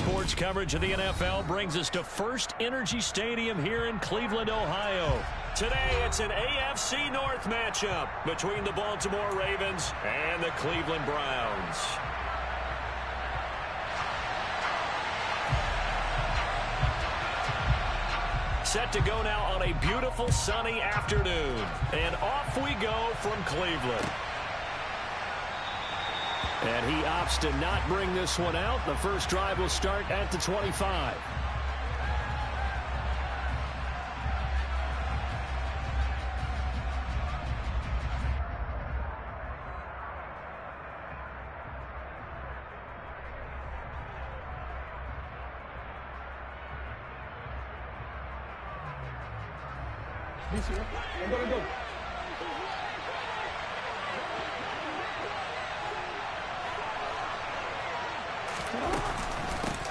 sports coverage of the NFL brings us to First Energy Stadium here in Cleveland, Ohio. Today, it's an AFC North matchup between the Baltimore Ravens and the Cleveland Browns. Set to go now on a beautiful sunny afternoon. And off we go from Cleveland. And he opts to not bring this one out. The first drive will start at the 25. Go.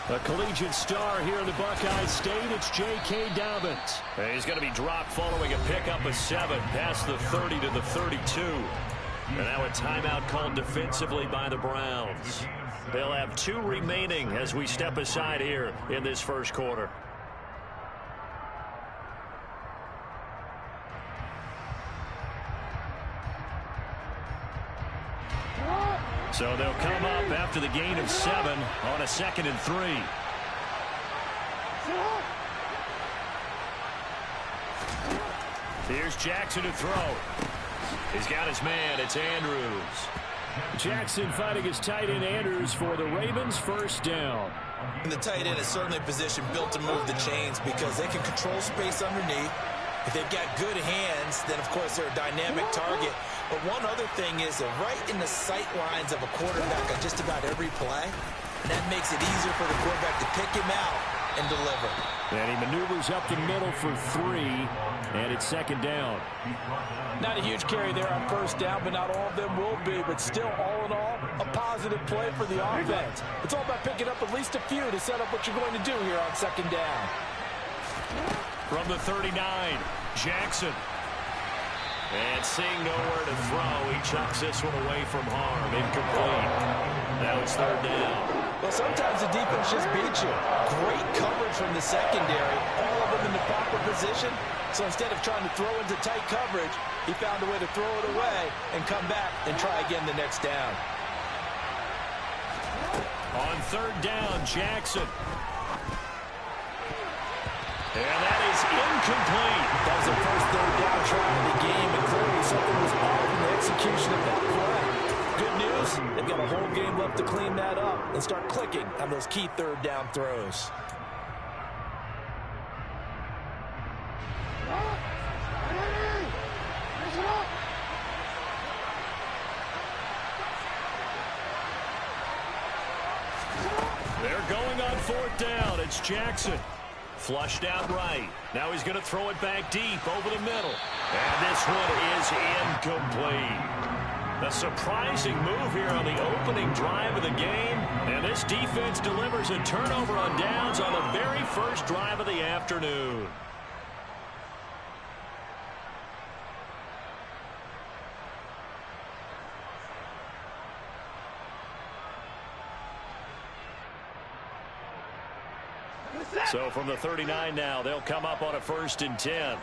A collegiate star here in the Buckeye State, it's J.K. Dobbins. He's going to be dropped following a pickup of 7 past the 30 to the 32. And now a timeout called defensively by the Browns. They'll have 2 remaining as we step aside here in this first quarter. So they'll come up after the gain of 7 on a 2nd and 3. Here's Jackson to throw. He's got his man. It's Andrews. Jackson fighting his tight end Andrews for the Ravens' first down. And the tight end is certainly a position built to move the chains because they can control space underneath. If they've got good hands, then, of course, they're a dynamic target. But one other thing is they're right in the sight lines of a quarterback on just about every play. And that makes it easier for the quarterback to pick him out and deliver. And he maneuvers up the middle for 3, and it's 2nd down. Not a huge carry there on first down, but not all of them will be. But still, all in all, a positive play for the offense. It's all about picking up at least a few to set up what you're going to do here on 2nd down. From the 39, Jackson. And seeing nowhere to throw, he chucks this one away from harm. Incomplete. Now it's 3rd down. Well, sometimes the defense just beats you. Great coverage from the secondary. All of them in the proper position. So instead of trying to throw into tight coverage, he found a way to throw it away and come back and try again the next down. On 3rd down, Jackson. And that is incomplete. That was the first 3rd down try of the game, and clearly something was off in the execution of that play. Good news, they've got a whole game left to clean that up and start clicking on those key 3rd down throws. They're going on 4th down. It's Jackson. Flushed out right. Now he's going to throw it back deep over the middle. And this one is incomplete. A surprising move here on the opening drive of the game. And this defense delivers a turnover on downs on the very first drive of the afternoon. So from the 39 now, they'll come up on a 1st and 10.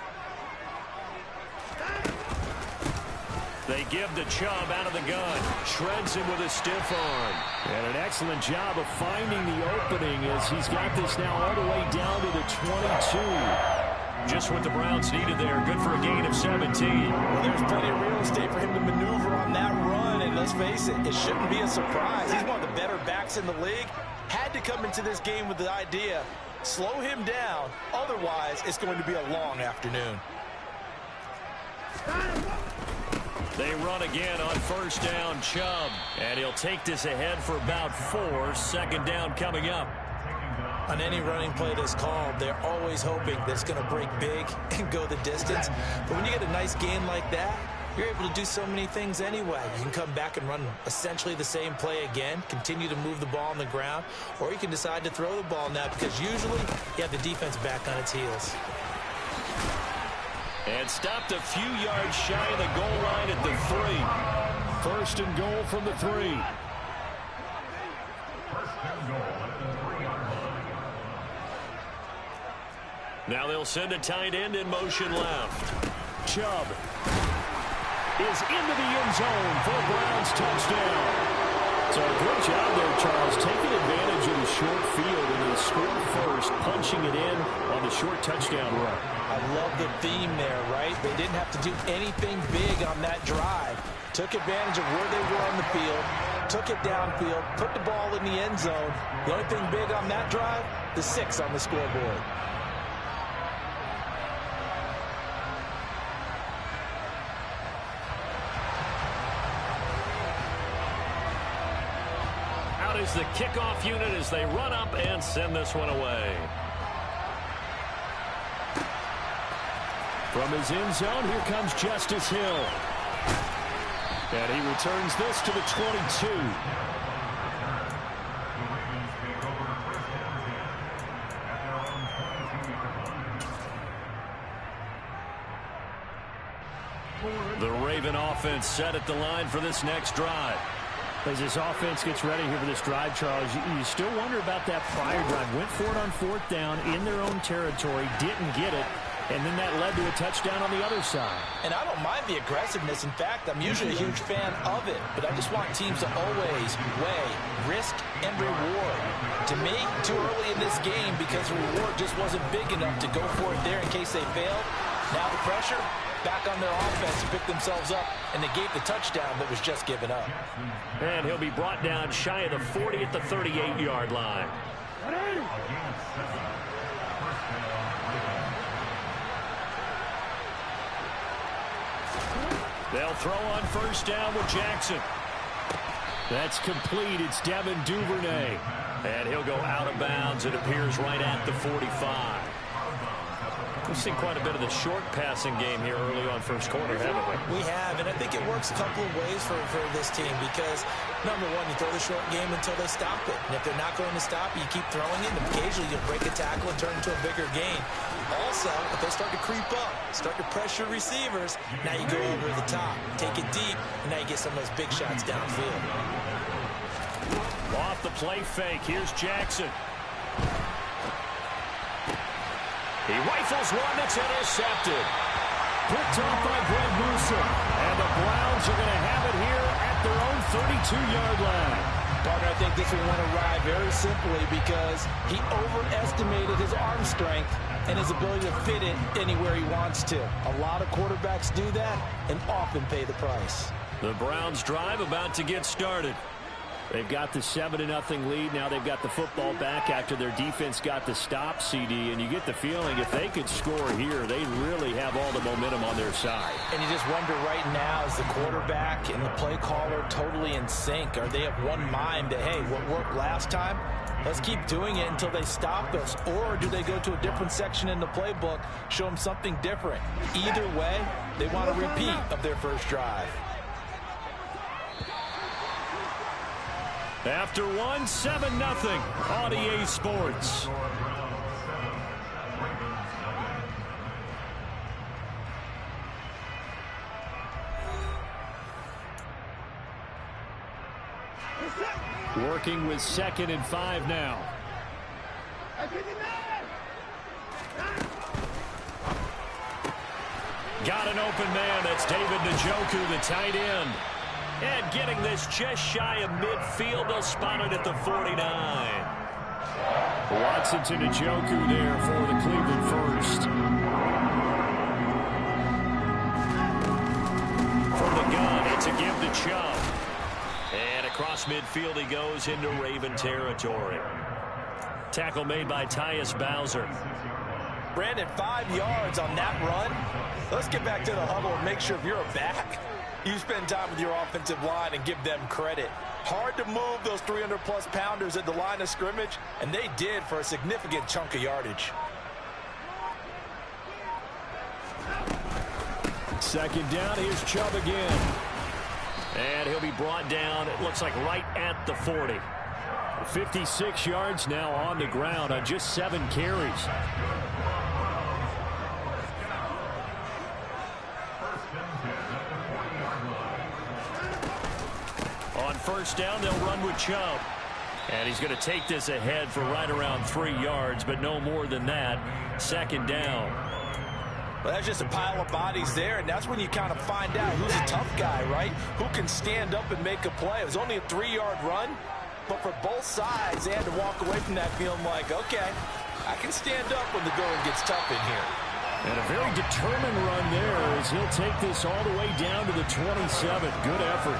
They give to Chubb out of the gun. Shreds him with a stiff arm. And an excellent job of finding the opening as he's got this now all the way down to the 22. Just what the Browns needed there. Good for a gain of 17. Well, there's plenty of real estate for him to maneuver on that run. And let's face it, it shouldn't be a surprise. He's one of the better backs in the league. Had to come into this game with the idea, slow him down. Otherwise, it's going to be a long afternoon. They run again on 1st down, Chubb. And he'll take this ahead for about 4. 2nd down coming up. On any running play that's called, they're always hoping that it's going to break big and go the distance. But when you get a nice gain like that, you're able to do so many things anyway. You can come back and run essentially the same play again, continue to move the ball on the ground, or you can decide to throw the ball now because usually you have the defense back on its heels. And stopped a few yards shy of the goal line at the 3. 1st and goal from the 3. Now they'll send a tight end in motion left. Chubb is into the end zone for a Browns touchdown. So great job there, Charles, taking advantage of the short field and they scored first, punching it in on the short touchdown run. I love the theme there, right? They didn't have to do anything big on that drive. Took advantage of where they were on the field, took it downfield, put the ball in the end zone. The only thing big on that drive, the 6 on the scoreboard. Is the kickoff unit as they run up and send this one away. From his end zone, here comes Justice Hill. And he returns this to the 22. The Raven offense set at the line for this next drive. As this offense gets ready here for this drive, Charles, you still wonder about that prior drive. Went for it on 4th down in their own territory, didn't get it, and then that led to a touchdown on the other side. And I don't mind the aggressiveness. In fact, I'm usually a huge fan of it, but I just want teams to always weigh risk and reward. To me, too early in this game because the reward just wasn't big enough to go for it there in case they failed. Now the pressure back on their offense to pick themselves up, and they gave the touchdown that was just given up. And he'll be brought down shy of the 40 at the 38-yard line. They'll throw on 1st down with Jackson. That's complete. It's Devin Duvernay. And he'll go out of bounds. It appears right at the 45. We've seen quite a bit of the short passing game here early on first quarter, haven't we? We have, and I think it works a couple of ways for this team because, number one, you throw the short game until they stop it. And if they're not going to stop it, you keep throwing it, and occasionally you'll break a tackle and turn it into a bigger gain. Also, if they start to creep up, start to pressure receivers, now you go over the top, take it deep, and now you get some of those big shots downfield. Off the play fake, here's Jackson. He rifles one that's intercepted. Picked off by Greg Newsome. And the Browns are going to have it here at their own 32-yard line. Partner, I think this one went awry very simply because he overestimated his arm strength and his ability to fit it anywhere he wants to. A lot of quarterbacks do that and often pay the price. The Browns drive about to get started. They've got the 7-0 lead. Now they've got the football back after their defense got the stop, CD. And you get the feeling if they could score here, they really have all the momentum on their side. And you just wonder right now, is the quarterback and the play caller totally in sync? Are they of one mind that, hey, what worked last time, let's keep doing it until they stop us? Or do they go to a different section in the playbook, show them something different? Either way, they want a repeat of their first drive. After 7-0 on EA Sports. Working with 2nd and 5 now. Got an open man. That's David Njoku, the tight end. And getting this just shy of midfield, they'll spot it at the 49. Watson to Njoku there for the Cleveland first. From the gun, it's a give to Chubb. And across midfield he goes into Raven territory. Tackle made by Tyus Bowser. Brandon, 5 yards on that run. Let's get back to the huddle and make sure if you're a back, you spend time with your offensive line and give them credit. Hard to move those 300-plus pounders at the line of scrimmage, and they did for a significant chunk of yardage. 2nd down, here's Chubb again. And he'll be brought down, it looks like right at the 40. 56 yards now on the ground on just 7 carries. On 1st down, they'll run with Chubb. And he's going to take this ahead for right around 3 yards, but no more than that. Second down. Well, that's just a pile of bodies there, and that's when you kind of find out who's a tough guy, right? Who can stand up and make a play. It was only a 3-yard run, but for both sides, they had to walk away from that feeling like, okay, I can stand up when the going gets tough in here. And a very determined run there as he'll take this all the way down to the 27. Good effort.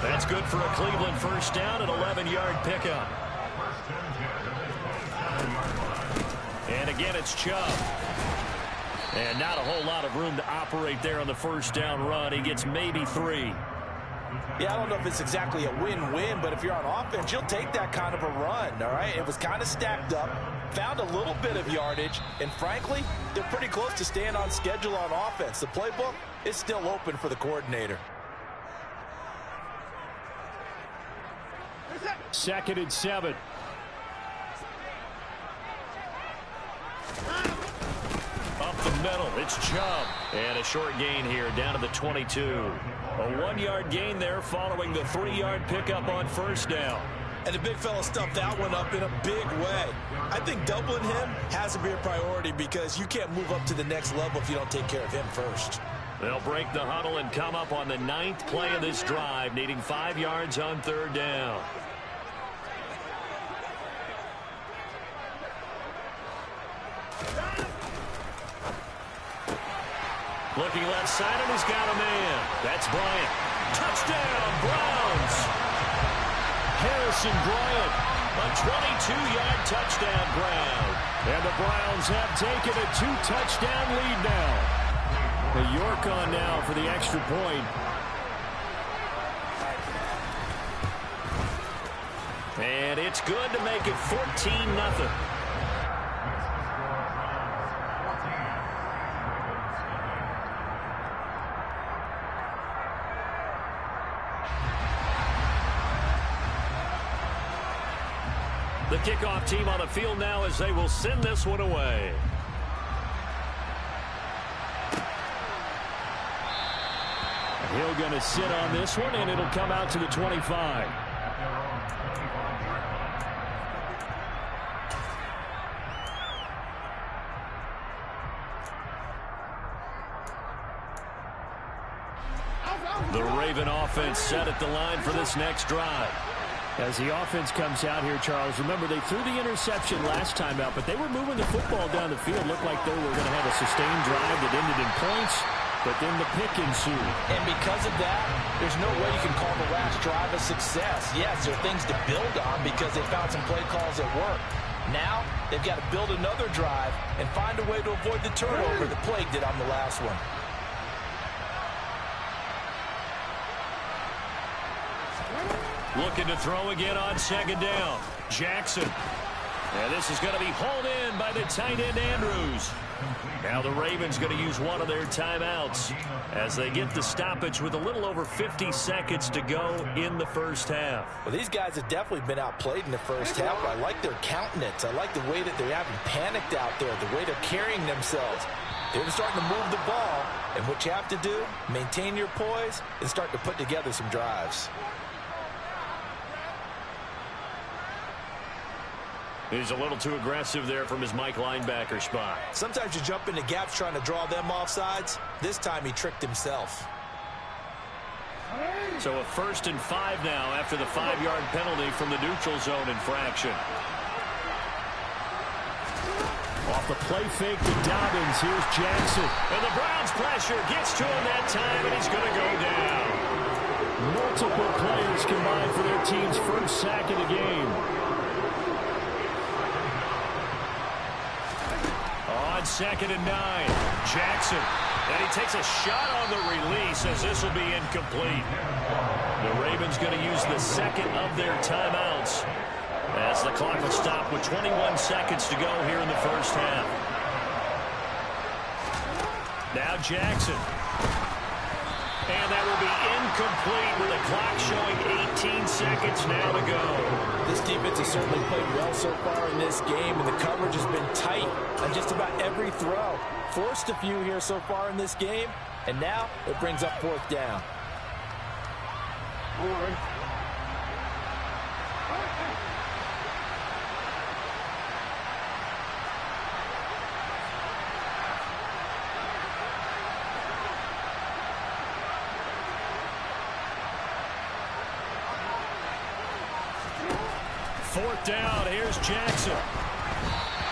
That's good for a Cleveland first down, an 11-yard pickup. And again, it's Chubb. And not a whole lot of room to operate there on the first down run. He gets maybe 3. Yeah, I don't know if it's exactly a win-win, but if you're on offense, you'll take that kind of a run, all right? It was kind of stacked up, found a little bit of yardage, and frankly, they're pretty close to staying on schedule on offense. The playbook is still open for the coordinator. 2nd and 7. Up the middle, it's Chubb. And a short gain here, down to the 22. A 1-yard gain there following the 3-yard pickup on first down. And the big fella stuffed that one up in a big way. I think doubling him has to be a priority because you can't move up to the next level if you don't take care of him first. They'll break the huddle and come up on the 9th play of this drive, needing 5 yards on 3rd down. Looking left side, and he's got a man. That's Bryant. Touchdown, Browns. Harrison Bryant. A 22-yard touchdown grab. And the Browns have taken a 2-touchdown lead now. The York on now for the extra point. And it's good to make it 14-0. The kickoff team on the field now as they will send this one away. Hill going to sit on this one, and it'll come out to the 25. The Raven offense set at the line for this next drive. As the offense comes out here, Charles, remember they threw the interception last time out, but they were moving the football down the field. Looked like they were going to have a sustained drive that ended in points, but then the pick ensued. And because of that, there's no way you can call the last drive a success. Yes, there are things to build on because they found some play calls that work. Now, they've got to build another drive and find a way to avoid the turnover that plagued it on the last one. Looking to throw again on 2nd down. Jackson. And this is going to be hauled in by the tight end Andrews. Now the Ravens going to use one of their timeouts as they get the stoppage with a little over 50 seconds to go in the first half. Well, these guys have definitely been outplayed in the first half. I like their countenance. I like the way that they haven't panicked out there, the way they're carrying themselves. They're starting to move the ball, and what you have to do, maintain your poise and start to put together some drives. He's a little too aggressive there from his Mike linebacker spot. Sometimes you jump into gaps trying to draw them off sides. This time he tricked himself. So a 1st and 5 now after the 5-yard penalty from the neutral zone infraction. Off the play fake to Dobbins. Here's Jackson. And the Browns pressure gets to him that time, and he's going to go down. Multiple players combined for their team's first sack of the game. On 2nd and 9, Jackson. And he takes a shot on the release as this will be incomplete. The Ravens going to use the 2nd of their timeouts as the clock will stop with 21 seconds to go here in the first half. Now Jackson. And that will be incomplete with the clock showing 18 seconds now to go. This defense has certainly played well so far in this game, and the coverage has been tight on just about every throw. Forced a few here so far in this game, and now it brings up 4th down. 4th down. Here's Jackson.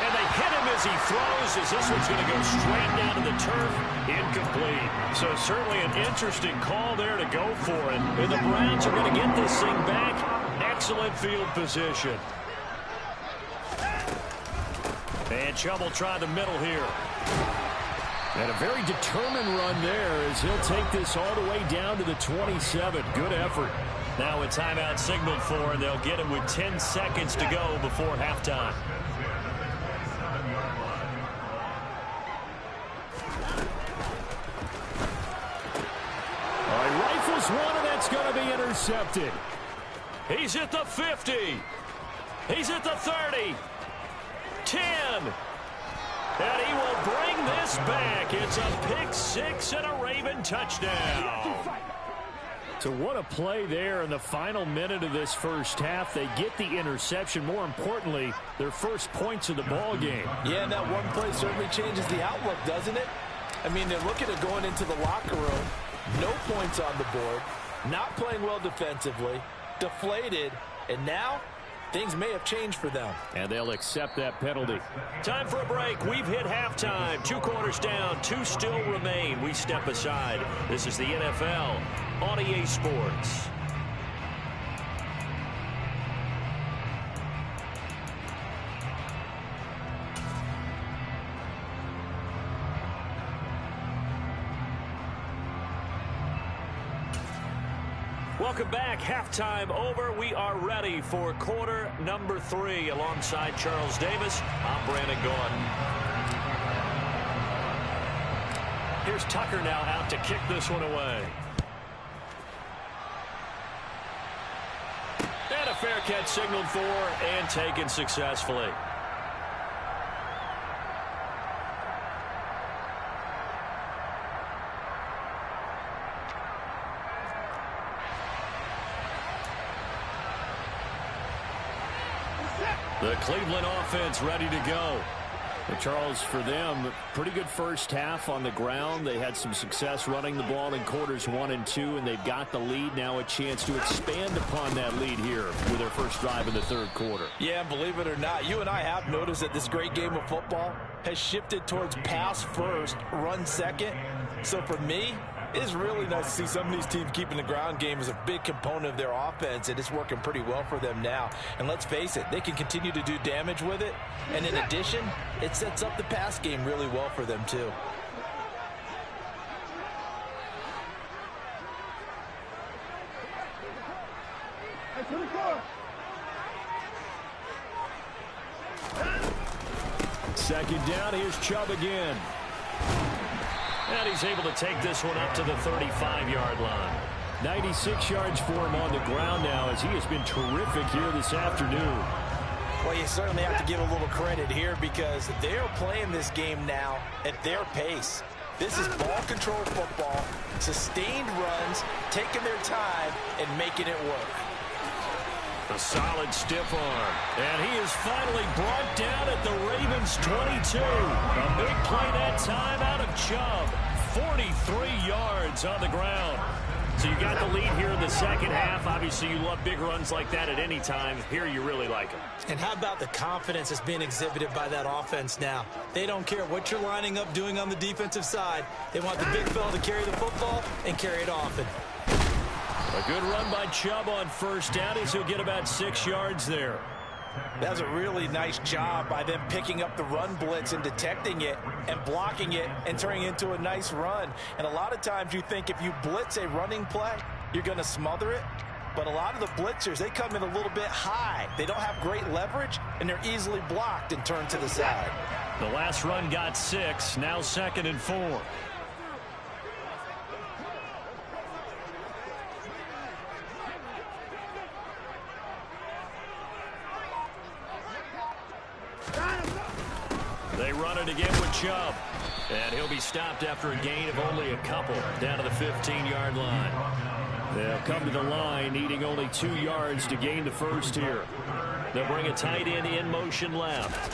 And they hit him as he throws, as this one's going to go straight down to the turf. Incomplete. So certainly an interesting call there to go for it. And the Browns are going to get this thing back. Excellent field position. And Chubb will try the middle here. And a very determined run there as he'll take this all the way down to the 27. Good effort. Now a timeout signaled for, and they'll get him with 10 seconds to go before halftime. All right, rifles one, and that's going to be intercepted. He's at the 50. He's at the 30. 10. And he will bring this back. It's a pick six and a Raven touchdown. So what a play there in the final minute of this first half. They get the interception. More importantly, their first points of the ball game. Yeah, and that one play certainly changes the outlook, doesn't it? I mean, they're looking at going into the locker room. No points on the board. Not playing well defensively. Deflated. And now things may have changed for them. And they'll accept that penalty. Time for a break. We've hit halftime. 2 quarters down. 2 still remain. We step aside. This is the NFL on EA Sports. Welcome back. Halftime over. We are ready for quarter number 3. Alongside Charles Davis, I'm Brandon Gordon. Here's Tucker now out to kick this one away. And a fair catch signaled for and taken successfully. The Cleveland offense ready to go. Well, Charles, for them, pretty good first half on the ground. They had some success running the ball in quarters 1 and 2, and they've got the lead. Now a chance to expand upon that lead here with their first drive in the third quarter. Yeah, believe it or not, you and I have noticed that this great game of football has shifted towards pass first, run second. So for me, it's really nice to see some of these teams keeping the ground game as a big component of their offense, and it's working pretty well for them now. And let's face it, they can continue to do damage with it. And in addition, it sets up the pass game really well for them too. Second down, here's Chubb again. And he's able to take this one up to the 35-yard line. 96 yards for him on the ground now as he has been terrific here this afternoon. Well, you certainly have to give a little credit here because they're playing this game now at their pace. This is ball control football, sustained runs, taking their time, and making it work. A solid stiff arm. And he is finally brought down at the Ravens' 22. A big play that time out of Chubb. 43 yards on the ground. So you got the lead here in the second half. Obviously, you love big runs like that at any time. Here, you really like them. And how about the confidence that's being exhibited by that offense now? They don't care what you're lining up doing on the defensive side. They want the big fella to carry the football and carry it often. A good run by Chubb on first down as he'll get about 6 yards there. That's a really nice job by them picking up the run blitz and detecting it and blocking it and turning it into a nice run. And a lot of times you think if you blitz a running play, you're going to smother it. But a lot of the blitzers, they come in a little bit high. They don't have great leverage, and they're easily blocked and turned to the side. The last run got 6, now 2nd and 4. They run it again with Chubb. And he'll be stopped after a gain of only a couple down to the 15-yard line. They'll come to the line needing only 2 yards to gain the first here. They'll bring a tight end in motion left.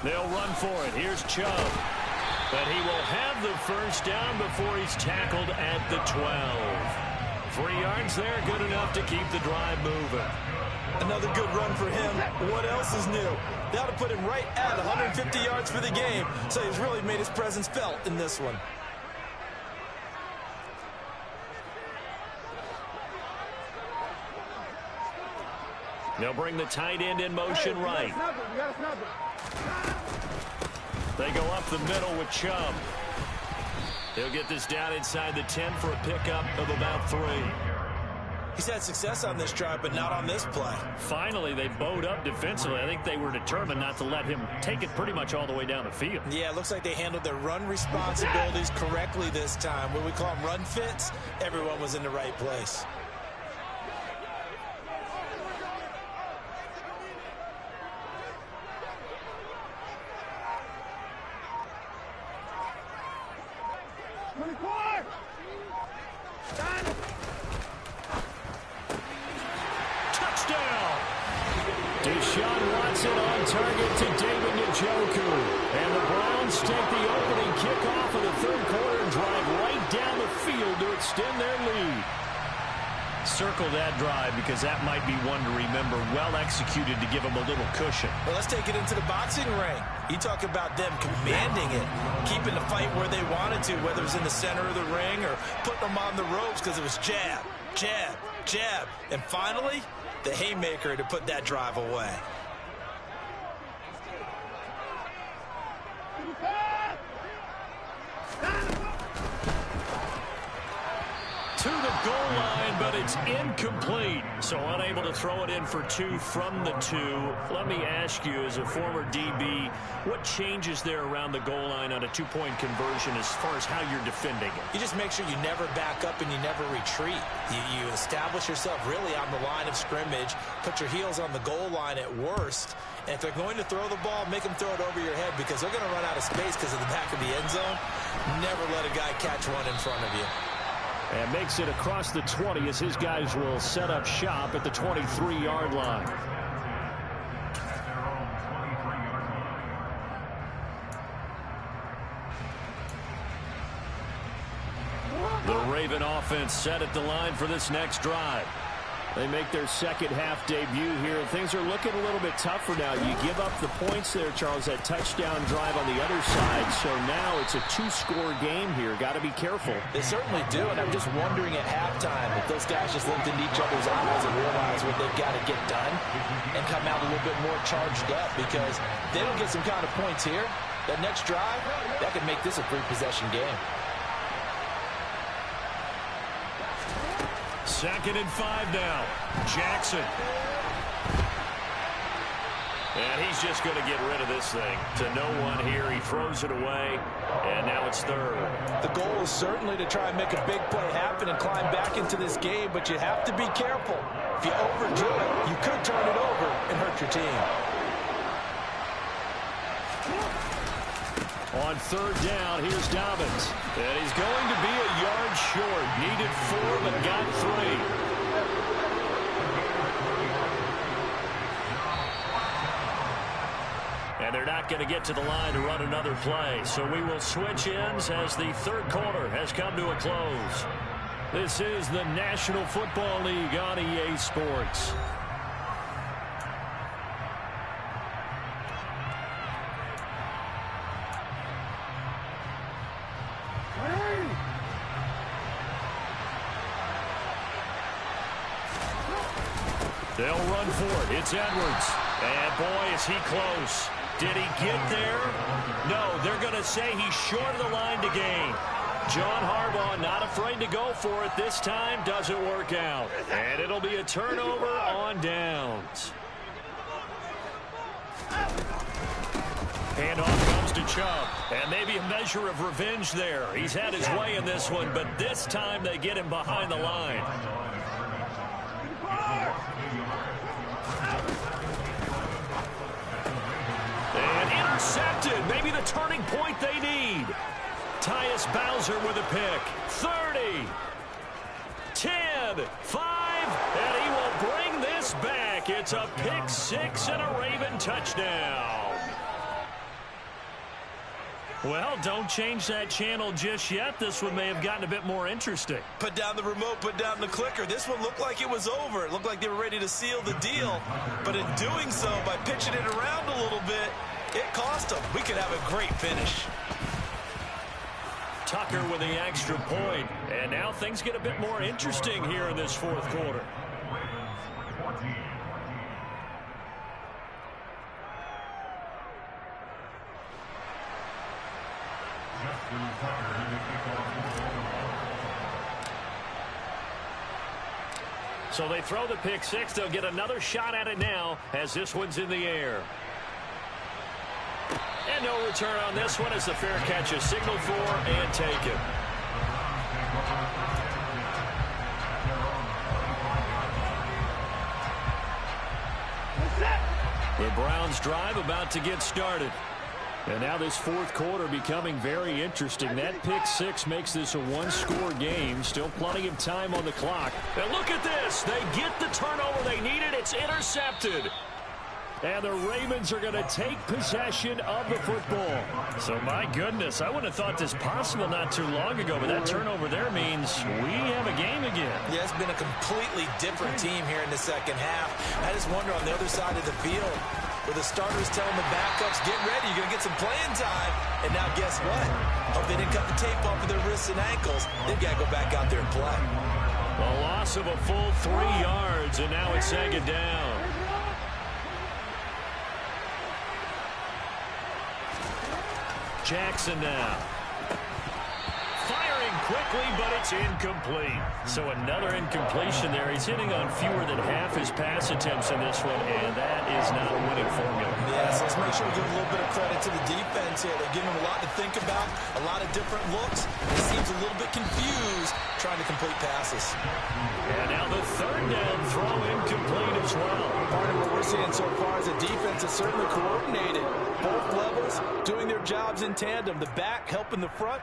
They'll run for it. Here's Chubb. But he will have the first down before he's tackled at the 12. 3 yards there, good enough to keep the drive moving. Another good run for him. What else is new? That'll put him right at 150 yards for the game, so he's really made his presence felt in this one. They'll bring the tight end in motion right. They go up the middle with Chubb. He'll get this down inside the 10 for a pickup of about 3. He's had success on this drive, but not on this play. Finally, they bowed up defensively. I think they were determined not to let him take it pretty much all the way down the field. Yeah, it looks like they handled their run responsibilities correctly this time. What we call them run fits, everyone was in the right place. Circle that drive because that might be one to remember. Well executed to give them a little cushion. Well, let's take it into the boxing ring. You talk about them commanding it, keeping the fight where they wanted to, whether it was in the center of the ring or putting them on the ropes because it was jab, jab, jab. And finally, the haymaker to put that drive away. To the goal line, but it's incomplete. So unable to throw it in for 2 from the 2. Let me ask you, as a former DB, what changes there around the goal line on a 2-point conversion as far as how you're defending it? You just make sure you never back up and you never retreat. You establish yourself really on the line of scrimmage, put your heels on the goal line at worst, and if they're going to throw the ball, make them throw it over your head because they're going to run out of space because of the back of the end zone. Never let a guy catch one in front of you. And makes it across the 20 as his guys will set up shop at the 23-yard line. The Raven offense set at the line for this next drive. They make their second-half debut here. Things are looking a little bit tougher now. You give up the points there, Charles, that touchdown drive on the other side. So now it's a 2-score game here. Got to be careful. They certainly do, and I'm just wondering at halftime if those guys just looked into each other's eyes and realized what they've got to get done and come out a little bit more charged up because they don't get some kind of points here. That next drive, that could make this a 3-possession game. 2nd and 5 now. Jackson. And he's just going to get rid of this thing. To no one here. He throws it away. And now it's 3rd. The goal is certainly to try and make a big play happen and climb back into this game, but you have to be careful. If you overdo it, you could turn it over and hurt your team. On 3rd down, here's Dobbins. And he's going to be a yard short. Needed 4, but got 3. And they're not going to get to the line to run another play. So we will switch ends as the 3rd quarter has come to a close. This is the National Football League on EA Sports. They'll run for it. It's Edwards. And boy, is he close. Did he get there? No, they're going to say he's short of the line to gain. John Harbaugh not afraid to go for it this time. Doesn't work out. And it'll be a turnover on downs. Handoff comes to Chubb. And maybe a measure of revenge there. He's had his way in this one, but this time they get him behind the line. And intercepted. Maybe the turning point they need. Tyus Bowser with a pick. 30. 10. 5. And he will bring this back. It's a pick 6 and a Raven touchdown. Well, don't change that channel just yet. This one may have gotten a bit more interesting. Put down the remote, put down the clicker. This one looked like it was over. It looked like they were ready to seal the deal. But in doing so, by pitching it around a little bit, it cost them. We could have a great finish. Tucker with the extra point. And now things get a bit more interesting here in this fourth quarter. So they throw the pick six. They'll get another shot at it now as this one's in the air. And no return on this one as the fair catch is signaled for and taken. The Browns drive about to get started. And now this fourth quarter becoming very interesting. That pick six makes this a one-score game. Still plenty of time on the clock. And look at this. They get the turnover they needed. It's intercepted. And the Ravens are going to take possession of the football. So, my goodness, I wouldn't have thought this possible not too long ago, but that turnover there means we have a game again. Yeah, it's been a completely different team here in the second half. I just wonder on the other side of the field, where the starters telling the backups, get ready, you're going to get some playing time. And now guess what? Hope they didn't cut the tape off of their wrists and ankles. They've got to go back out there and play. A loss of a full 3 yards, and now it's second down. Jackson now. Firing quickly, but it's incomplete. So another incompletion there. He's hitting on fewer than half his pass attempts in this one, and that is not a winning formula. Yes, let's make sure we give a little bit of credit to the defense here. They're giving him a lot to think about, a lot of different looks. He seems a little bit confused trying to complete passes. And now the third down throw incomplete as well. Part of what we're seeing so far is the defense is certainly coordinated. Both levels doing their jobs in tandem. The back helping the front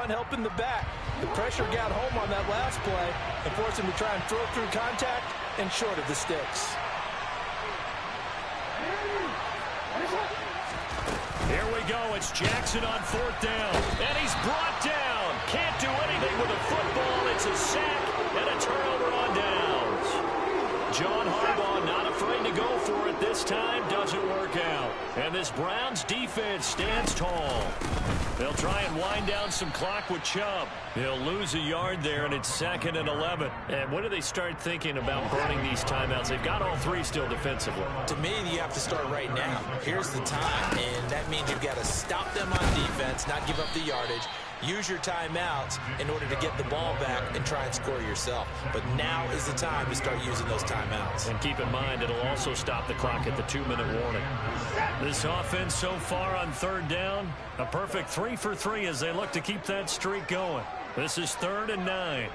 helping the back. The pressure got home on that last play and forced him to try and throw through contact and short of the sticks. Here we go. It's Jackson on fourth down. And he's brought down. Can't do anything with a football. It's a sack and a turnover on downs. John Harbaugh not afraid to go for it this time. Doesn't work out. And this Browns defense stands tall. They'll try and wind down some clock with Chubb. He'll lose a yard there, and it's 2nd and 11. And when do they start thinking about burning these timeouts? They've got all three still defensively. To me, you have to start right now. Here's the time, and that means you've got to stop them on defense, not give up the yardage. Use your timeouts in order to get the ball back and try and score yourself. But now is the time to start using those timeouts. And keep in mind, it'll also stop the clock at the 2-minute warning. This offense so far on third down, a perfect 3 for 3 as they look to keep that streak going. This is 3rd and 9.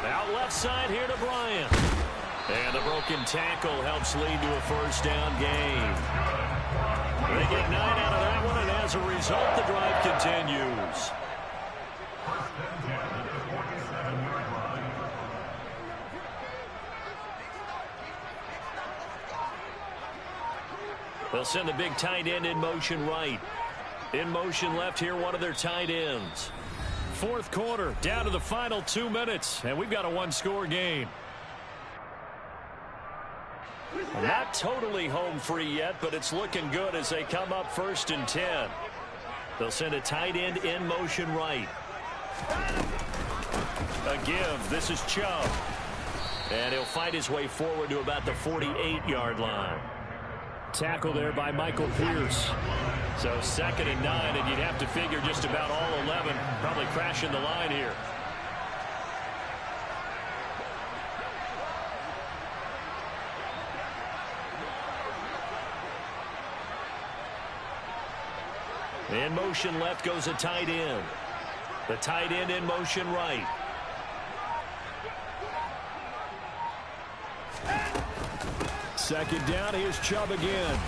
Out left side here to Bryant. And the broken tackle helps lead to a first down gain. They get 9 out of that one, and as a result, the drive continues. They'll send the big tight end in motion right. In motion left here, one of their tight ends. Fourth quarter, down to the final 2 minutes, and we've got a one-score game. Not totally home free yet, but it's looking good as they come up 1st and 10. They'll send a tight end in motion right. A give. This is Chubb. And he'll fight his way forward to about the 48-yard line. Tackle there by Michael Pierce. So 2nd and 9, and you'd have to figure just about all 11 probably crashing the line here. In motion left goes a tight end. The tight end in motion right. Second down, here's Chubb again.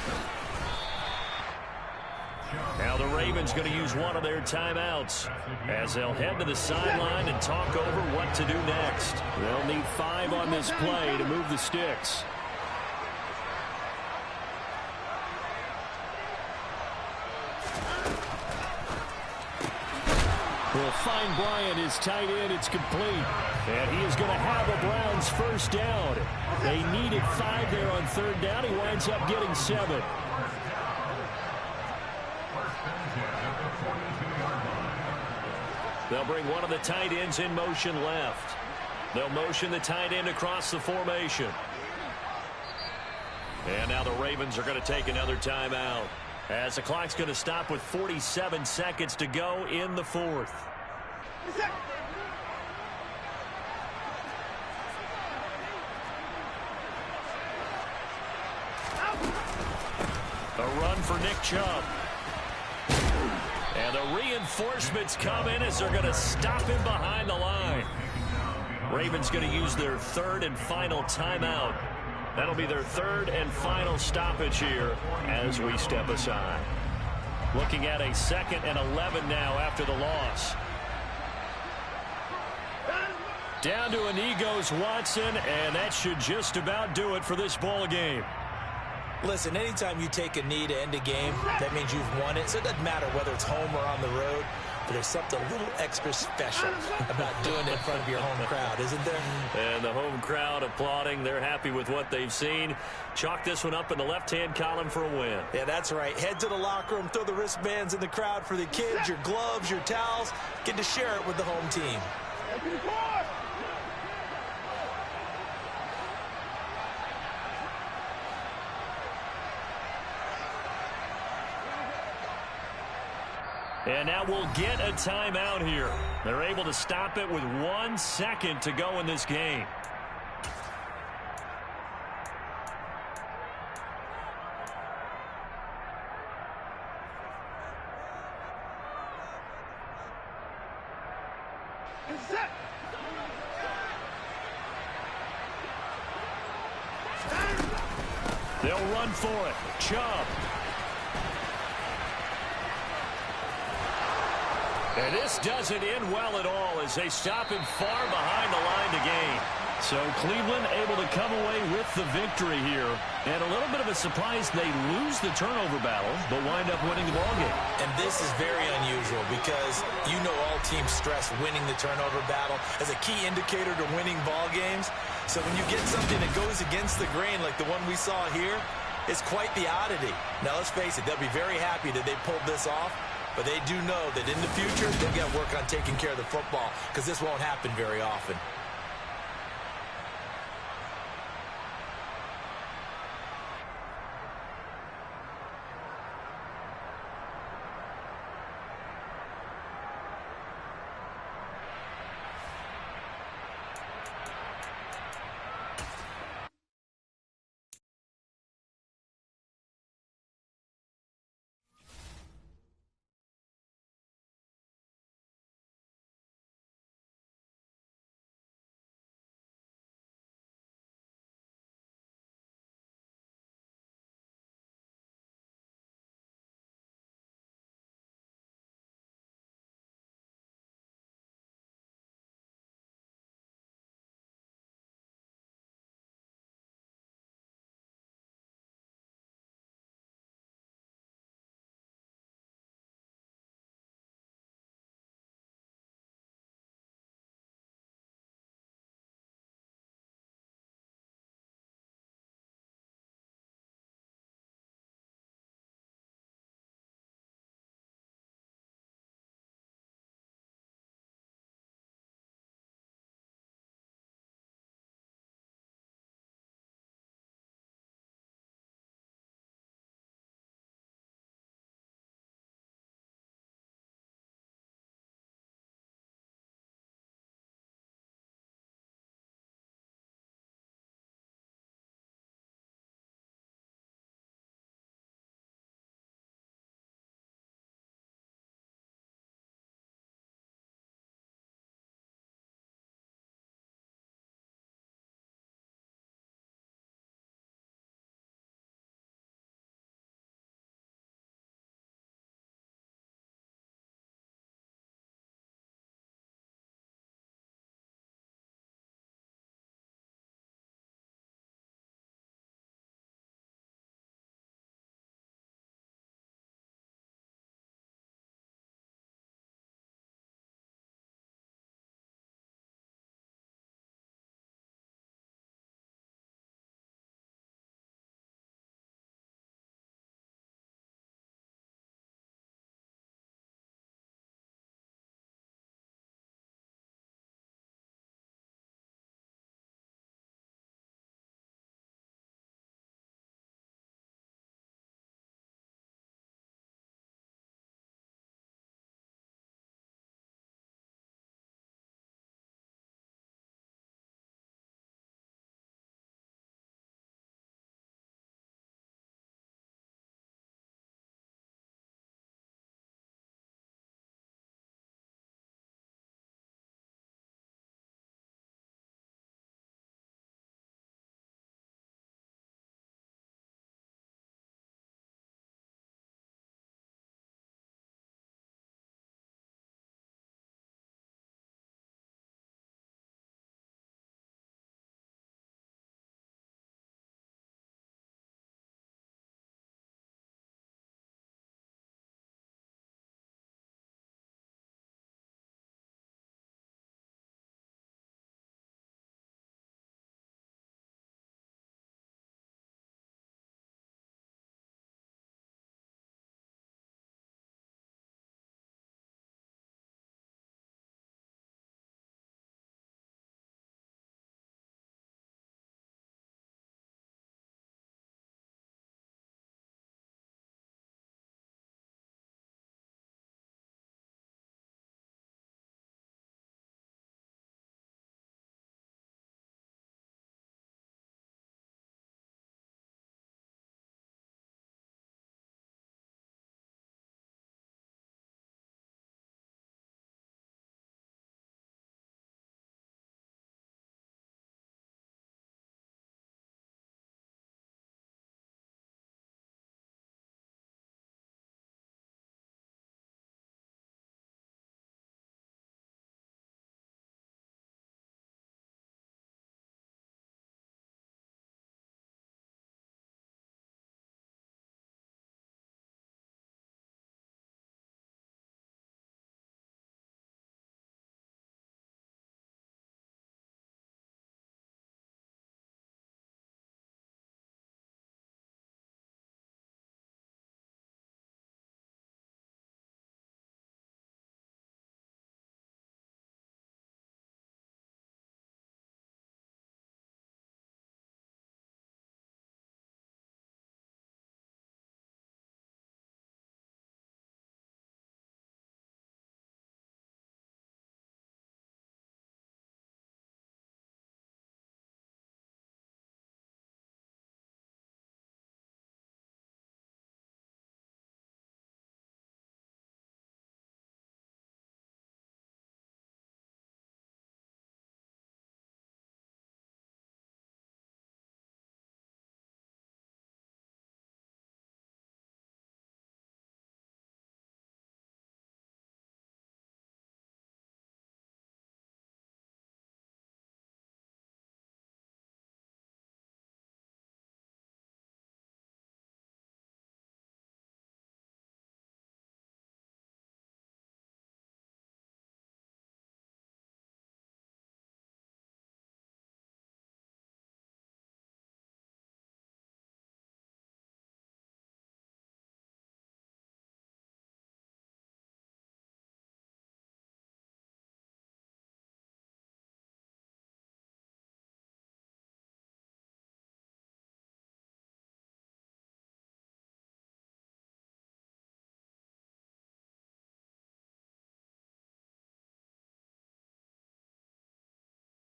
Now the Ravens going to use one of their timeouts as they'll head to the sideline and talk over what to do next. They'll need 5 on this play to move the sticks. Will find Bryant, his tight end. It's complete. And he is going to have a Browns first down. They needed 5 there on 3rd down. He winds up getting 7. They'll bring one of the tight ends in motion left. They'll motion the tight end across the formation. And now the Ravens are going to take another timeout, as the clock's going to stop with 47 seconds to go in the 4th. A run for Nick Chubb. And the reinforcements come in as they're going to stop him behind the line. Ravens going to use their 3rd and final timeout. That'll be their 3rd and final stoppage here as we step aside. Looking at a 2nd and 11 now after the loss. Down to a knee goes Watson, and that should just about do it for this ball game. Listen, anytime you take a knee to end a game, that means you've won it. So it doesn't matter whether it's home or on the road, but there's something a little extra special about doing it in front of your home crowd, isn't there? And the home crowd applauding. They're happy with what they've seen. Chalk this one up in the left-hand column for a win. Yeah, that's right. Head to the locker room, throw the wristbands in the crowd for the kids, your gloves, your towels. Get to share it with the home team. And now we'll get a timeout here. They're able to stop it with 1 second to go in this game. They'll run for it. Chubb. And this doesn't end well at all as they stop him far behind the line to gain. So Cleveland able to come away with the victory here. And a little bit of a surprise, they lose the turnover battle, but wind up winning the ballgame. And this is very unusual because you know all teams stress winning the turnover battle as a key indicator to winning ball games. So when you get something that goes against the grain like the one we saw here, it's quite the oddity. Now let's face it, they'll be very happy that they pulled this off. But they do know that in the future, they've got to work on taking care of the football because this won't happen very often.